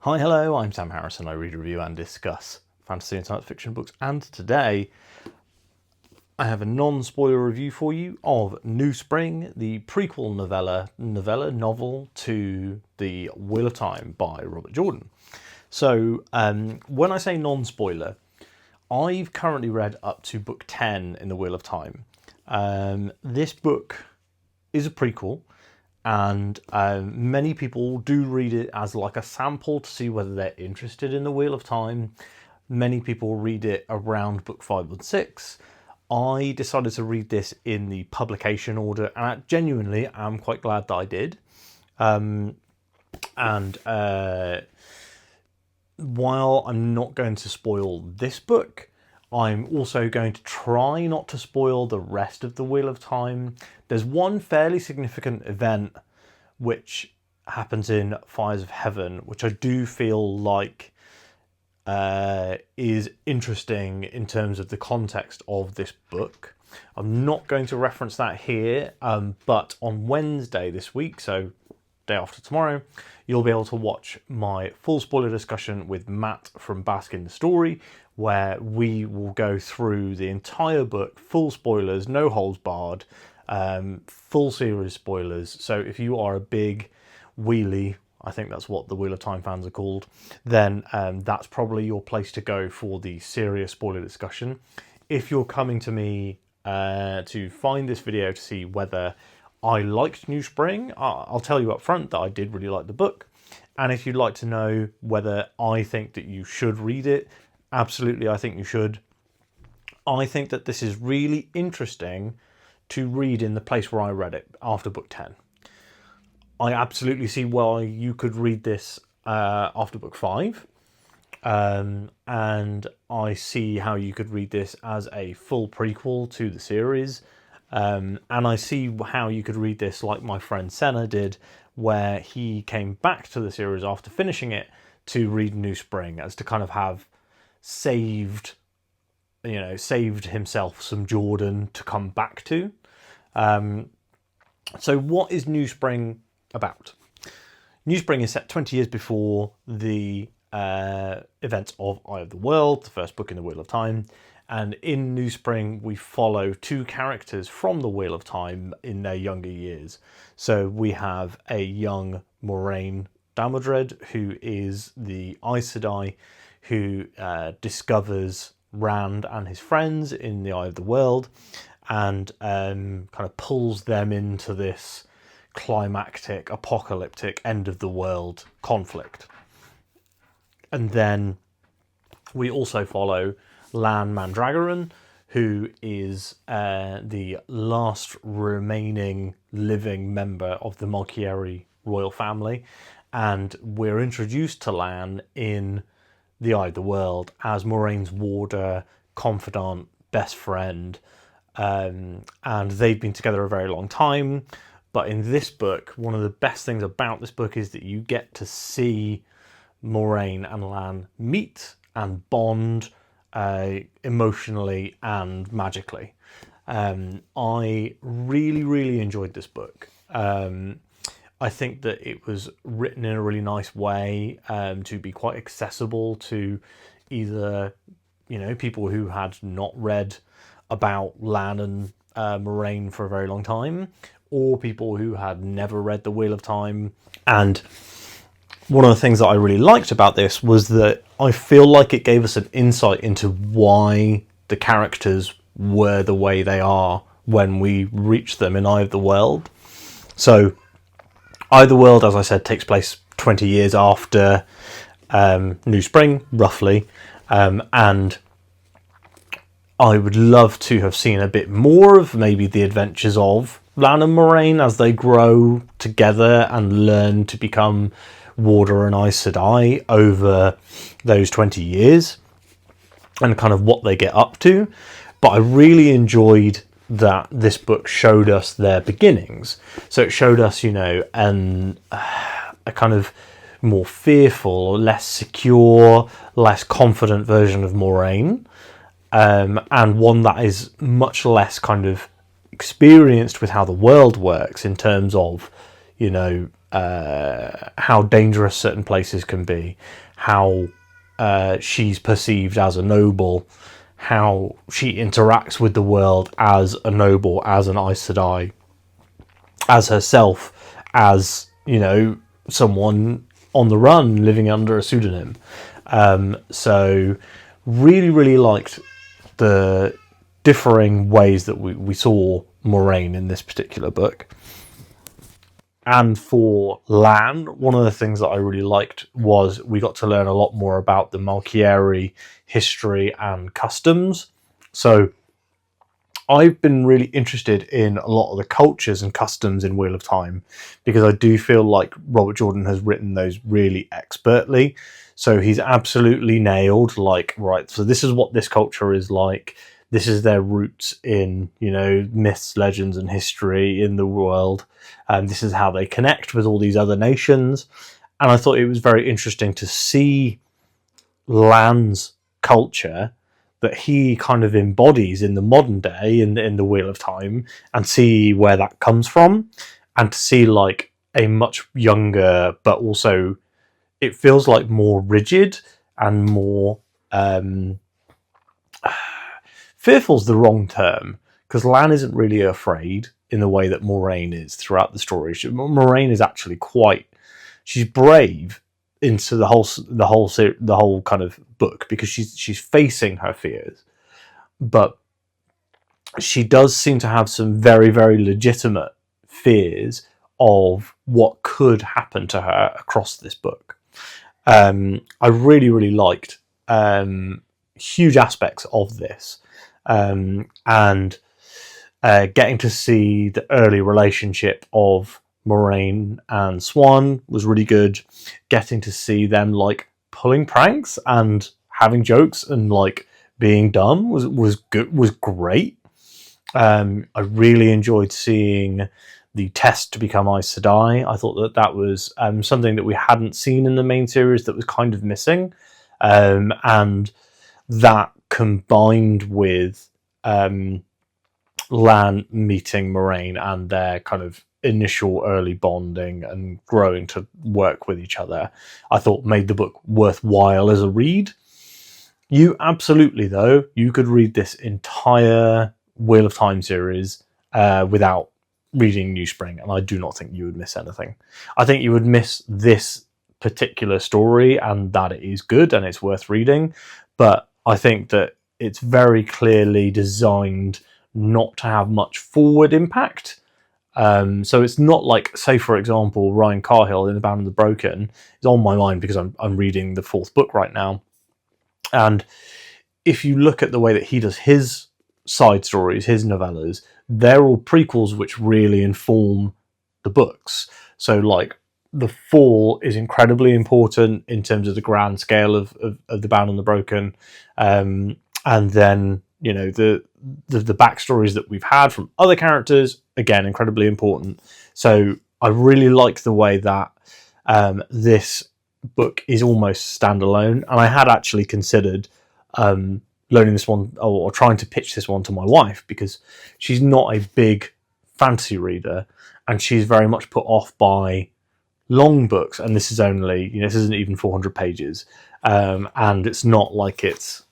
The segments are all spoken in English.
Hi, hello, I'm Sam Harrison. I read, review and discuss fantasy and science fiction books, and today I have a non-spoiler review for you of New Spring, the prequel novel to The Wheel of Time by Robert Jordan. So when I say non-spoiler, I've currently read up to book 10 in The Wheel of Time. This book is a prequel, and many people do read it as like a sample to see whether they're interested in the Wheel of Time. Many people read it around book 5 and 6. I decided to read this in the publication order, and I genuinely am quite glad that I did. While I'm not going to spoil this book, I'm also going to try not to spoil the rest of the Wheel of Time. There's one fairly significant event which happens in Fires of Heaven, which I do feel like is interesting in terms of the context of this book. I'm not going to reference that here, but on Wednesday this week, so day after tomorrow, you'll be able to watch my full spoiler discussion with Matt from Bask in the Story, where we will go through the entire book, full spoilers, no holds barred, full series spoilers. So if you are a big wheelie, I think that's what the Wheel of Time fans are called, then that's probably your place to go for the serious spoiler discussion. If you're coming to me to find this video to see whether I liked New Spring, I'll tell you up front that I did really like the book. And if you'd like to know whether I think that you should read it, absolutely, I think you should. I think that this is really interesting to read in the place where I read it after book 10. I absolutely see why you could read this after book 5. And I see how you could read this as a full prequel to the series. And I see how you could read this like my friend Senna did, where he came back to the series after finishing it to read New Spring, as to kind of have saved himself some Jordan to come back to. So what is New Spring about? New Spring is set 20 years before the events of Eye of the World, the first book in the Wheel of Time. And in New Spring, we follow two characters from the Wheel of Time in their younger years. So we have a young Moiraine Damodred, who is the Aes Sedai, who discovers Rand and his friends in the Eye of the World, and kind of pulls them into this climactic, apocalyptic, end of the world conflict. And then we also follow Lan Mandragoran, who is the last remaining living member of the Malkieri royal family. And we're introduced to Lan in the Eye of the World as Moraine's warder, confidant, best friend. And they've been together a very long time. But in this book, one of the best things about this book is that you get to see Moiraine and Lan meet and bond emotionally and magically. I really enjoyed this book. I think that it was written in a really nice way to be quite accessible to either people who had not read about Lan and Moiraine for a very long time, or people who had never read The Wheel of Time. And one of the things that I really liked about this was that I feel like it gave us an insight into why the characters were the way they are when we reach them in Eye of the World. So Eye of the World, as I said, takes place 20 years after New Spring, roughly. And I would love to have seen a bit more of maybe the adventures of Lan and Moiraine as they grow together and learn to become warder and Aes Sedai over those 20 years, and kind of what they get up to. But I really enjoyed that this book showed us their beginnings. So it showed us, a kind of more fearful, less secure, less confident version of Moiraine, and one that is much less kind of experienced with how the world works in terms of, how dangerous certain places can be, how she's perceived as a noble, how she interacts with the world as a noble, as an Aes Sedai, as herself, as, you know, someone on the run living under a pseudonym. So really, really liked the differing ways that we saw Moraine in this particular book. And for Lan, one of the things that I really liked was we got to learn a lot more about the Malkieri history and customs. So I've been really interested in a lot of the cultures and customs in Wheel of Time, because I do feel like Robert Jordan has written those really expertly. So he's absolutely nailed, like, right, so this is what this culture is like. This is their roots in, you know, myths, legends, and history in the world. And this is how they connect with all these other nations. And I thought it was very interesting to see Lan's culture that he kind of embodies in the modern day in the Wheel of Time, and see where that comes from, and to see like a much younger, but also it feels like more rigid and more fearful's the wrong term, because Lan isn't really afraid in the way that Moraine is throughout the story. Moraine is actually she's brave into the whole kind of book, because she's facing her fears, but she does seem to have some very, very legitimate fears of what could happen to her across this book. I really, really liked huge aspects of this, and getting to see the early relationship of Moraine and Swan was really good. Getting to see them like pulling pranks and having jokes and like being dumb was good, was great. I really enjoyed seeing the test to become Aes Sedai. I thought that was something that we hadn't seen in the main series, that was kind of missing, and that combined with Lan meeting Moraine and their kind of initial early bonding and growing to work with each other, I thought made the book worthwhile as a read. You absolutely, though, you could read this entire Wheel of Time series without reading New Spring, and I do not think you would miss anything. I think you would miss this particular story, and that it is good and it's worth reading, but I think that it's very clearly designed not to have much forward impact. So it's not like, say, for example, Ryan Carhill in The Bound and the Broken is on my mind because I'm reading the 4th book right now. And if you look at the way that he does his side stories, his novellas, they're all prequels which really inform the books. So like The Fall is incredibly important in terms of the grand scale of The Bound and the Broken. And then, you know, the backstories that we've had from other characters, again, incredibly important. So I really like the way that this book is almost standalone. And I had actually considered loaning this one, or trying to pitch this one to my wife, because she's not a big fantasy reader, and she's very much put off by long books. And this is only, you know, this isn't even 400 pages. And it's not like it's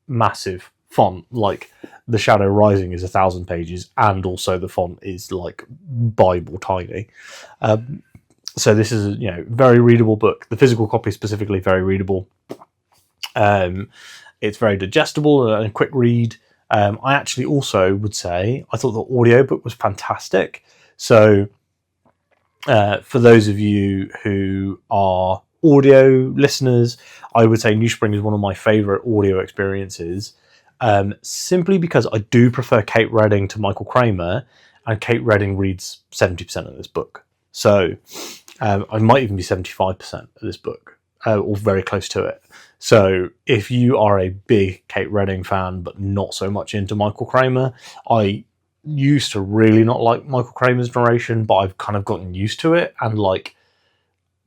massive font, like The Shadow Rising is 1,000 pages, and also the font is like Bible tiny. So this is, you know, very readable book. The physical copy specifically very readable. It's very digestible and a quick read. I actually also would say I thought the audiobook was fantastic. So for those of you who are audio listeners, I would say New Spring is one of my favourite audio experiences, simply because I do prefer Kate Redding to Michael Kramer, and Kate Redding reads 70% of this book. So I might even be 75% of this book, or very close to it. So if you are a big Kate Redding fan but not so much into Michael Kramer, I used to really not like Michael Kramer's narration, but I've kind of gotten used to it, and like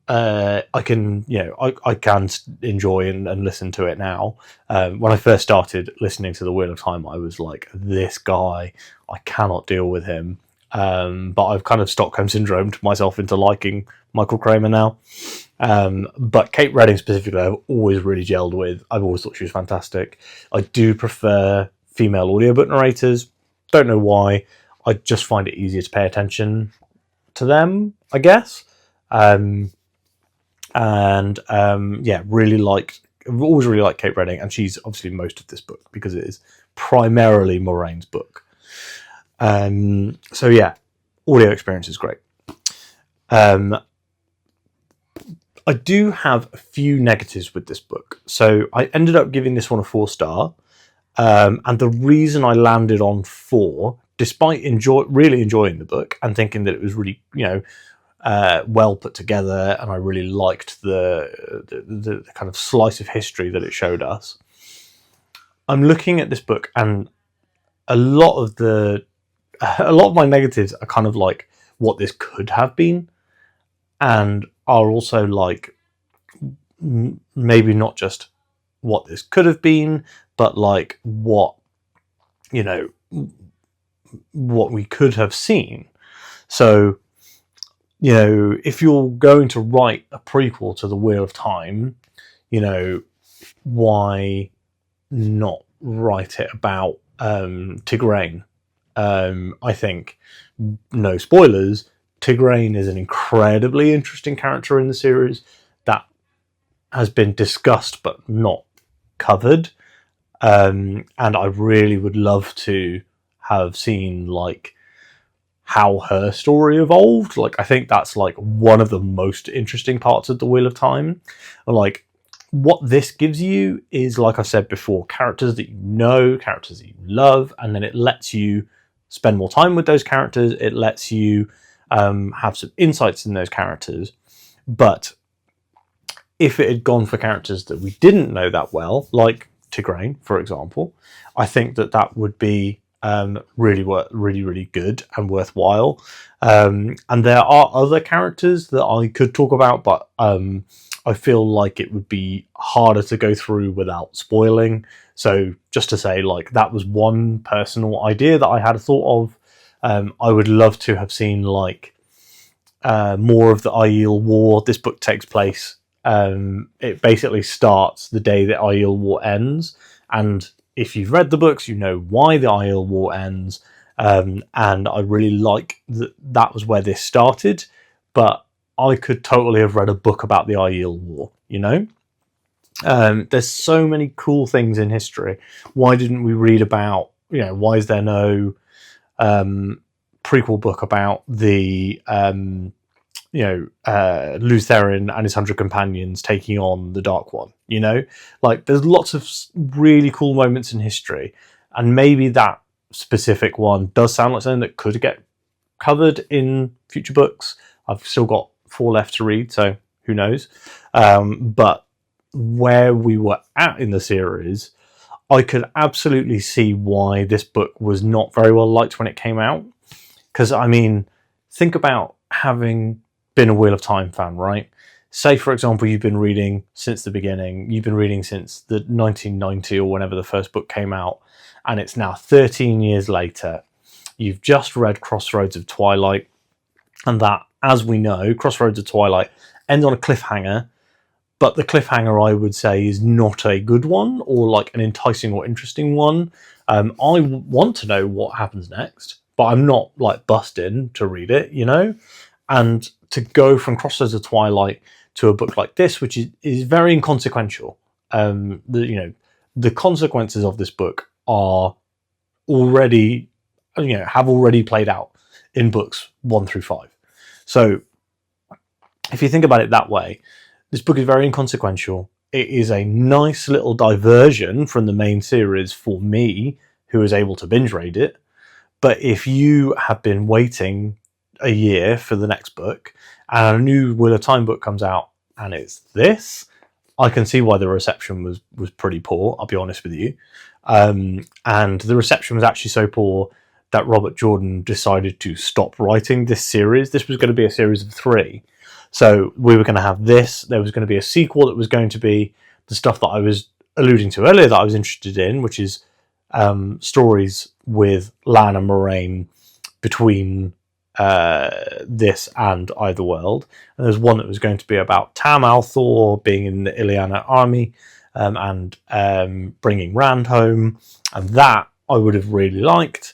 I can, you know, I can enjoy and listen to it now. When I first started listening to The Wheel of Time, I was like, this guy, I cannot deal with him. but I've kind of Stockholm syndromed myself into liking Michael Kramer now. But Kate Redding specifically, I've always really gelled with. I've always thought she was fantastic. I do prefer female audiobook narrators. Don't know why. I just find it easier to pay attention to them, I guess. Really liked. I've always really liked Kate Redding, and she's obviously most of this book because it is primarily Moraine's book. Audio experience is great. I do have a few negatives with this book. So I ended up giving this one a 4-star. And the reason I landed on 4, despite really enjoying the book and thinking that it was really, well put together, and I really liked the kind of slice of history that it showed us. I'm looking at this book, and a lot of my negatives are kind of like what this could have been, and are also like maybe not just what this could have been, but like what we could have seen. So, if you're going to write a prequel to The Wheel of Time, why not write it about Tigraine? I think, no spoilers, Tigraine is an incredibly interesting character in the series that has been discussed but not covered. And I really would love to have seen how her story evolved. I think that's one of the most interesting parts of The Wheel of Time. What this gives you is, like I said before, characters that you know, characters that you love, and then it lets you spend more time with those characters. It lets you have some insights in those characters. But if it had gone for characters that we didn't know that well, like Tigraine, for example, I think that would be really good and worthwhile. And there are other characters that I could talk about, but I feel like it would be harder to go through without spoiling. So just to say, that was one personal idea that I had a thought of. I would love to have seen more of the Aiel War. This book takes place. It basically starts the day that Aiel War ends, and if you've read the books, you know why the Aiel War ends. And I really like that was where this started, but I could totally have read a book about the Aiel War. There's so many cool things in history. Why didn't we read about? Why is there no prequel book about the Lutheran and his 100 companions taking on the Dark One? There's lots of really cool moments in history, and maybe that specific one does sound like something that could get covered in future books. I've still got 4 left to read, so who knows? But where we were at in the series, I could absolutely see why this book was not very well liked when it came out. Because, think about having been a Wheel of Time fan, right? Say, for example, you've been reading since the beginning. You've been reading since the 1990 or whenever the first book came out, and it's now 13 years later. You've just read Crossroads of Twilight, and that, as we know, Crossroads of Twilight ends on a cliffhanger, but the cliffhanger, I would say, is not a good one, or an enticing or interesting one. I want to know what happens next, but I'm not bussed in to read it, And to go from Crossroads of Twilight to a book like this, which is very inconsequential. The consequences of this book are already, have already played out in books 1 through 5. So if you think about it that way, this book is very inconsequential. It is a nice little diversion from the main series for me, who is able to binge read it. But if you have been waiting a year for the next book, and a new Wheel of Time book comes out, and it's this, I can see why the reception was pretty poor, I'll be honest with you. And the reception was actually so poor that Robert Jordan decided to stop writing this series. This was going to be a series of 3. So we were going to have this, there was going to be a sequel that was going to be the stuff that I was alluding to earlier that I was interested in, which is stories with Lan and Moraine between this and Otherworld. And there's one that was going to be about Tam Althor being in the Ileana army and bringing Rand home, and that I would have really liked.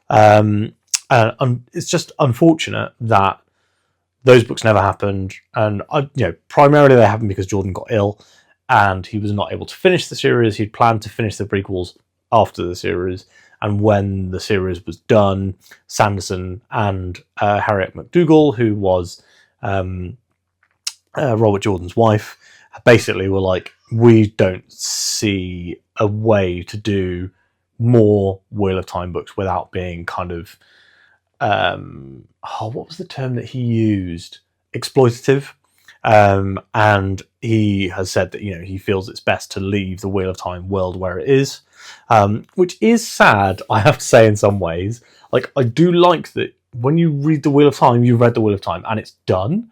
It's just unfortunate that those books never happened, and primarily they happened because Jordan got ill and he was not able to finish the series. He'd planned to finish the prequels after the series, and when the series was done, Sanderson and Harriet McDougall, who was Robert Jordan's wife, basically were like, we don't see a way to do more Wheel of Time books without being kind of what was the term that he used? Exploitative. And he has said that he feels it's best to leave the Wheel of Time world where it is, which is sad, I have to say, in some ways. Like, I do like that when you read the Wheel of Time, you've read the Wheel of Time and it's done.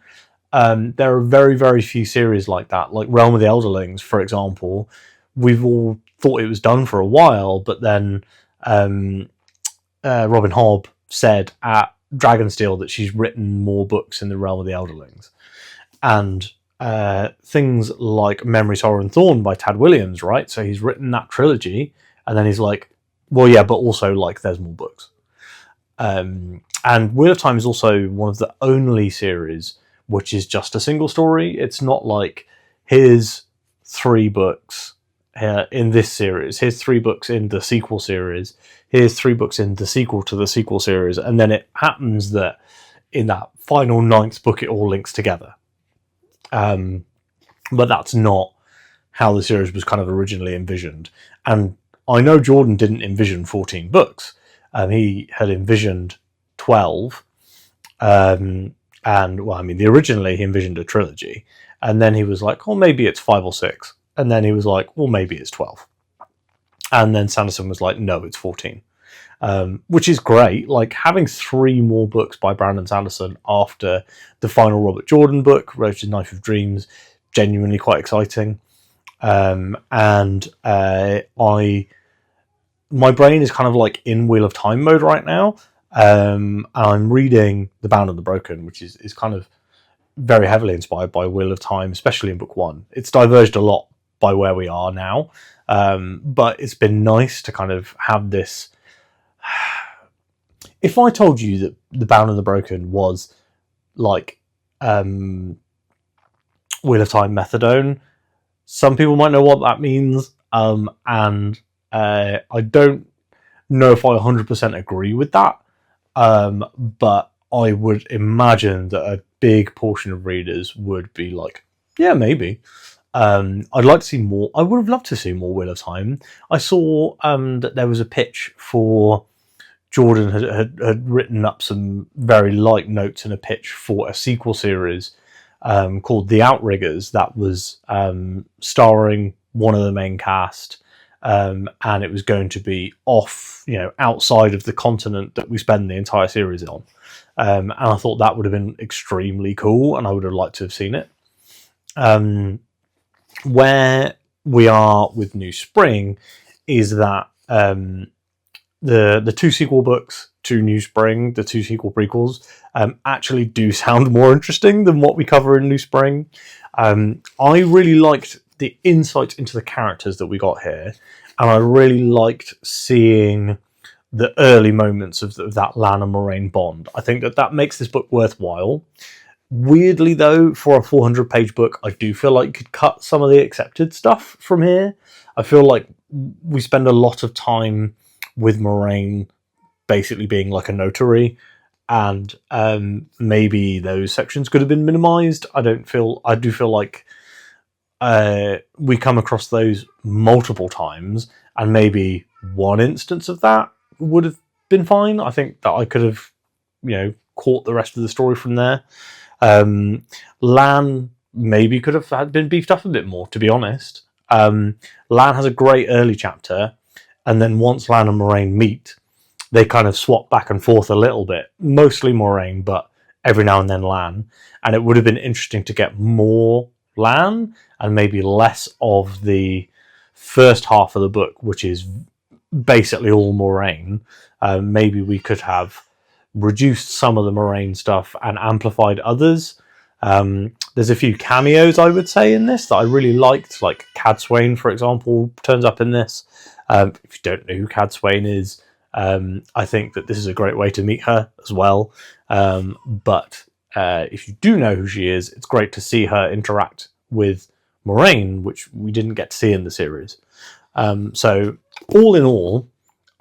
There are very, very few series like that, like Realm of the Elderlings, for example. We've all thought it was done for a while, but then Robin Hobb said at Dragonsteel that she's written more books in the Realm of the Elderlings. And things like Memory, Sorrow and Thorn by Tad Williams, right? So he's written that trilogy, and then he's like, well, yeah, but also, like, there's more books. And Wheel of Time is also one of the only series which is just a single story. It's not like, here's 3 books in this series, here's 3 books in the sequel series, here's 3 books in the sequel to the sequel series, and then it happens that in that final 9th book it all links together. But that's not how the series was kind of originally envisioned. And I know Jordan didn't envision 14 books. He had envisioned 12. Originally he envisioned a trilogy. And then he was like, oh, maybe it's 5 or 6. And then he was like, well, maybe it's 12. And then Sanderson was like, no, it's 14. Which is great. Like, having 3 more books by Brandon Sanderson after the final Robert Jordan book, Roach's Knife of Dreams, genuinely quite exciting. My brain is kind of like in Wheel of Time mode right now. And I'm reading The Bound and the Broken, which is kind of very heavily inspired by Wheel of Time, especially in book 1. It's diverged a lot by where we are now. But it's been nice to kind of have this. If I told you that The Bound and the Broken was like Wheel of Time methadone, some people might know what that means, and I don't know if I 100% agree with that, but I would imagine that a big portion of readers would be like, yeah, maybe. I'd like to see more. I would have loved to see more Wheel of Time. I saw that there was a pitch for Jordan had written up some very light notes in a pitch for a sequel series called The Outriggers that was starring one of the main cast, and it was going to be off, outside of the continent that we spend the entire series on. And I thought that would have been extremely cool, and I would have liked to have seen it. Where we are with New Spring is that the 2 sequel books to New Spring, the 2 sequel prequels, actually do sound more interesting than what we cover in New Spring. I really liked the insight into the characters that we got here, and I really liked seeing the early moments of that Lan and Moraine bond. I think that makes this book worthwhile. Weirdly, though, for a 400-page book, I do feel like you could cut some of the accepted stuff from here. I feel like we spend a lot of time with Moraine basically being like a notary, and maybe those sections could have been minimized. I do feel like we come across those multiple times, and maybe one instance of that would have been fine. I think that I could have, caught the rest of the story from there. Lan maybe could have been beefed up a bit more, to be honest. Lan has a great early chapter, and then once Lan and Moraine meet, they kind of swap back and forth a little bit. Mostly Moraine, but every now and then Lan. And it would have been interesting to get more Lan, and maybe less of the first half of the book, which is basically all Moraine. Maybe we could have reduced some of the Moraine stuff and amplified others. There's a few cameos, I would say, in this that I really liked, like Cadsuane, for example, turns up in this. If you don't know who Cadsuane is, I think that this is a great way to meet her as well. But if you do know who she is, it's great to see her interact with Moraine, which we didn't get to see in the series. So all in all,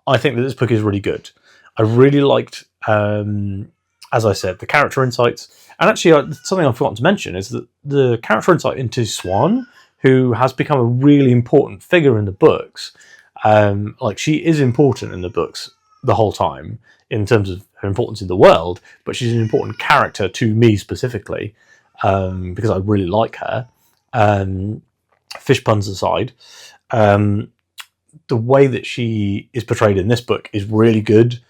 I think that this book is really good. I really liked, as I said, the character insights. And actually, something I've forgotten to mention is that the character insight into Swan, who has become a really important figure in the books. Like, she is important in the books the whole time in terms of her importance in the world, but she's an important character to me specifically, because I really like her. Fish puns aside, the way that she is portrayed in this book is really good,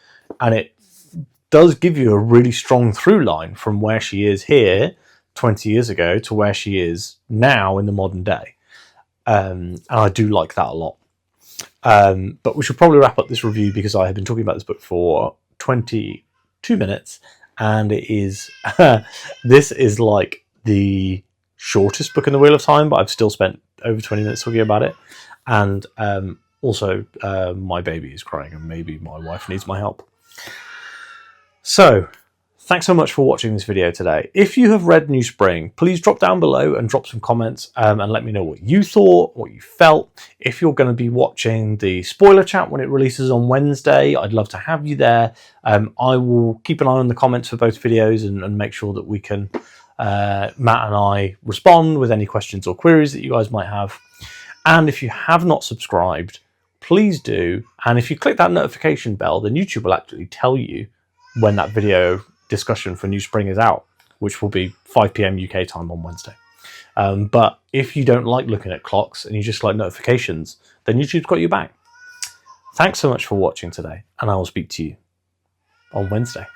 and it does give you a really strong through line from where she is here 20 years ago to where she is now in the modern day. And I do like that a lot. But we should probably wrap up this review because I have been talking about this book for 22 minutes, and it is this is like the shortest book in the Wheel of Time, but I've still spent over 20 minutes talking about it. And also my baby is crying and maybe my wife needs my help. So thanks so much for watching this video today. If you have read New Spring, please drop down below and drop some comments and let me know what you thought, what you felt. If you're going to be watching the spoiler chat when it releases on Wednesday, I'd love to have you there. I will keep an eye on the comments for both videos and make sure that we can, Matt and I, respond with any questions or queries that you guys might have. And if you have not subscribed, please do. And if you click that notification bell, then YouTube will actually tell you when that video discussion for New Spring is out, which will be 5 PM UK time on Wednesday. But if you don't like looking at clocks and you just like notifications, then YouTube's got you back. Thanks so much for watching today, and I will speak to you on Wednesday.